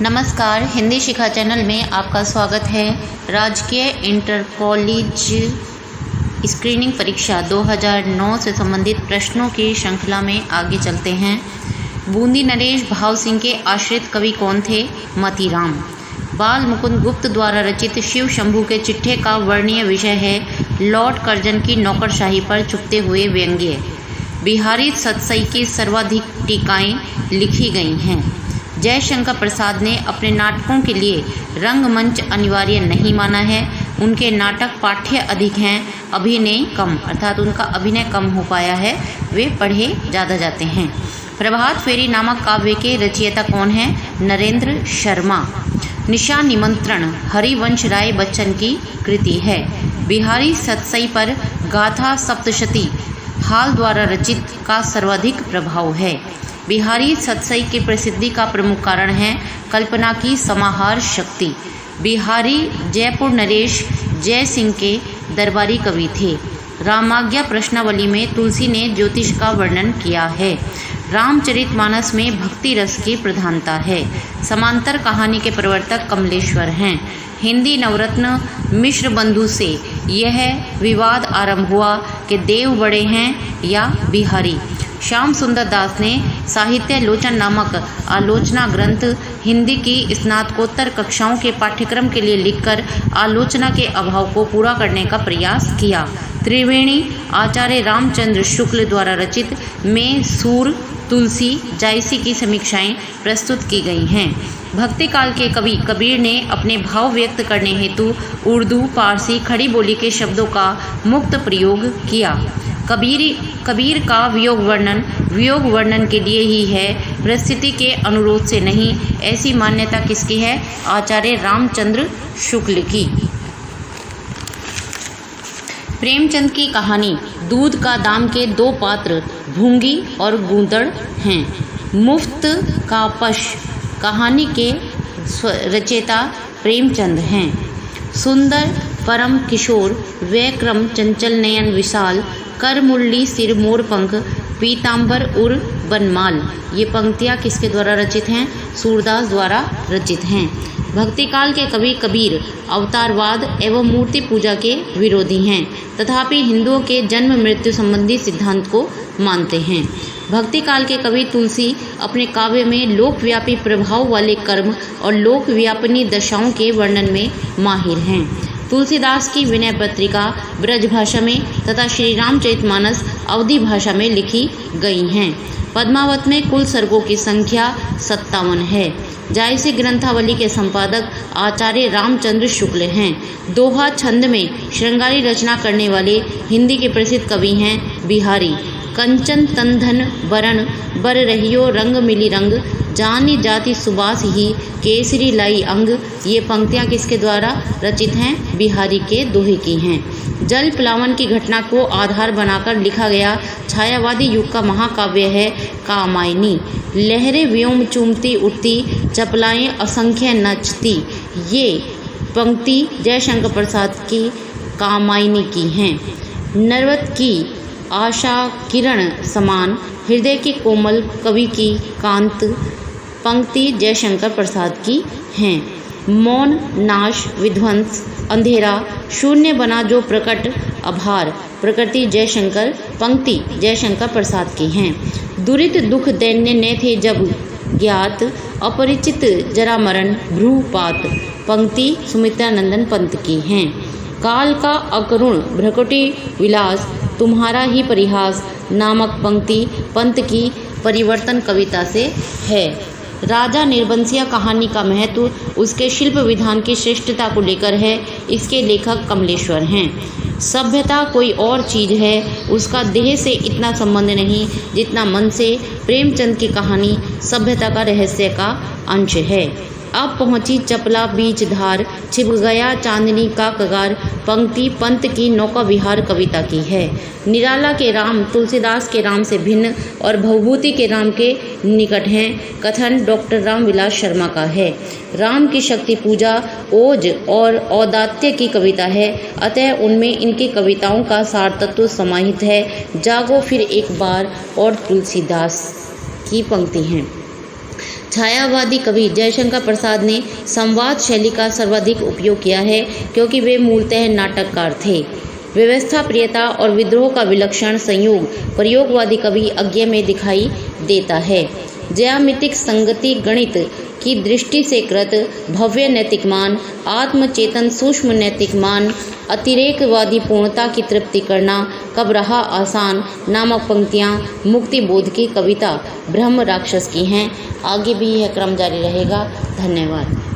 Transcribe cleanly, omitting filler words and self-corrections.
नमस्कार, हिंदी शिखा चैनल में आपका स्वागत है। राजकीय इंटर कॉलेज स्क्रीनिंग परीक्षा 2009 से संबंधित प्रश्नों की श्रृंखला में आगे चलते हैं। बूंदी नरेश भाव सिंह के आश्रित कवि कौन थे? मतीराम। बाल मुकुंद गुप्त द्वारा रचित शिव शंभू के चिट्ठे का वर्णनीय विषय है लॉर्ड कर्जन की नौकरशाही पर चुपते हुए व्यंग्य। बिहारी सतसई की सर्वाधिक टीकाएँ लिखी गई हैं। जयशंकर प्रसाद ने अपने नाटकों के लिए रंगमंच अनिवार्य नहीं माना है। उनके नाटक पाठ्य अधिक हैं, अभिनय कम, अर्थात उनका अभिनय कम हो पाया है, वे पढ़े ज़्यादा जाते हैं। प्रभात फेरी नामक काव्य के रचयिता कौन हैं? नरेंद्र शर्मा। निशा निमंत्रण हरिवंश राय बच्चन की कृति है। बिहारी सतसई पर गाथा सप्तशती हाल द्वारा रचित का सर्वाधिक प्रभाव है। बिहारी सतसई की प्रसिद्धि का प्रमुख कारण है कल्पना की समाहार शक्ति। बिहारी जयपुर नरेश जय सिंह के दरबारी कवि थे। रामाज्ञा प्रश्नावली में तुलसी ने ज्योतिष का वर्णन किया है। रामचरितमानस में भक्ति रस की प्रधानता है। समांतर कहानी के प्रवर्तक कमलेश्वर हैं। हिंदी नवरत्न मिश्र बंधु से यह विवाद आरंभ हुआ कि देव बड़े हैं या बिहारी। श्याम सुंदर दास ने साहित्य लोचन नामक आलोचना ग्रंथ हिंदी की स्नातकोत्तर कक्षाओं के पाठ्यक्रम के लिए लिखकर आलोचना के अभाव को पूरा करने का प्रयास किया। त्रिवेणी आचार्य रामचंद्र शुक्ल द्वारा रचित में सूर, तुलसी, जायसी की समीक्षाएं प्रस्तुत की गई हैं। भक्ति काल के कवि कबीर ने अपने भाव व्यक्त करने हेतु उर्दू, पारसी, खड़ी बोली के शब्दों का मुक्त प्रयोग किया। कबीर का वियोग वर्णन के लिए ही है, परिस्थिति के अनुरोध से नहीं। ऐसी मान्यता किसकी है? आचार्य रामचंद्र शुक्ल की। प्रेमचंद की कहानी दूध का दाम के दो पात्र भूंगी और गूंदड़ हैं। मुफ्त का पश कहानी के रचयिता प्रेमचंद हैं। सुंदर परम किशोर वैक्रम चंचल नयन विशाल कर मुरली सिर मोर पंख पीताम्बर उर बनमाल। ये पंक्तियाँ किसके द्वारा रचित हैं? सूरदास द्वारा रचित हैं। भक्ति काल के कवि कबीर अवतारवाद एवं मूर्ति पूजा के विरोधी हैं, तथापि हिंदुओं के जन्म मृत्यु संबंधी सिद्धांत को मानते हैं। भक्ति काल के कवि तुलसी अपने काव्य में लोकव्यापी प्रभाव वाले कर्म और लोकव्यापिनी दशाओं के वर्णन में माहिर हैं। तुलसीदास की विनय पत्रिका ब्रज भाषा में तथा श्री रामचरितमानस अवधी भाषा में लिखी गई हैं। पद्मावत में कुल सर्गों की संख्या 57 है। जायसी ग्रंथावली के संपादक आचार्य रामचंद्र शुक्ल हैं। दोहा छंद में श्रृंगारी रचना करने वाले हिंदी के प्रसिद्ध कवि हैं बिहारी। कंचन तन धन बरन बर रहियो रंग मिली रंग जानी जाति सुबास ही केसरी लाई अंग। ये पंक्तियाँ किसके द्वारा रचित हैं? बिहारी के दोहे की हैं। जल प्लावन की घटना को आधार बनाकर लिखा गया छायावादी युग का महाकाव्य है कामायनी। लहरें व्योम चूमती उठती चपलाएँ असंख्य नचती। ये पंक्ति जयशंकर प्रसाद की कामायनी की हैं। नरवत की आशा किरण समान हृदय की कोमल कवि की कांत पंक्ति जयशंकर प्रसाद की हैं। मौन नाश विध्वंस अंधेरा शून्य बना जो प्रकट आभार प्रकृति जयशंकर पंक्ति जयशंकर प्रसाद की हैं। दुरित दुख दैन्य न थे जब ज्ञात अपरिचित जरा मरण भ्रूपात पंक्ति सुमित्रानंदन पंत की हैं। काल का अकरुण भ्रकुटी विलास तुम्हारा ही परिहास नामक पंक्ति पंत की परिवर्तन कविता से है। राजा निर्बंसिया कहानी का महत्व उसके शिल्प विधान की श्रेष्ठता को लेकर है। इसके लेखक कमलेश्वर हैं। सभ्यता कोई और चीज़ है, उसका देह से इतना संबंध नहीं जितना मन से। प्रेमचंद की कहानी सभ्यता का रहस्य का अंश है। अब पहुंची चपला बीच धार छिप गया चांदनी का कगार पंक्ति पंत की नौका विहार कविता की है। निराला के राम तुलसीदास के राम से भिन्न और भवभूति के राम के निकट हैं। कथन डॉक्टर रामविलास शर्मा का है। राम की शक्ति पूजा ओज और औदात्य की कविता है, अतः उनमें इनकी कविताओं का सार तत्व समाहित है। जागो फिर एक बार और तुलसीदास की पंक्ति हैं। छायावादी कवि जयशंकर प्रसाद ने संवाद शैली का सर्वाधिक उपयोग किया है क्योंकि वे मूलतः नाटककार थे। व्यवस्था प्रियता और विद्रोह का विलक्षण संयोग प्रयोगवादी कवि अज्ञे में दिखाई देता है। ज्यामितिक संगति गणित की दृष्टि से कृत भव्य नैतिक मान, आत्मचेतन सूक्ष्म नैतिक मान, अतिरेकवादी पूर्णता की तृप्ति करना कब रहा आसान नामक पंक्तियाँ मुक्ति बोध की कविता ब्रह्म राक्षस की हैं। आगे भी यह क्रम जारी रहेगा। धन्यवाद।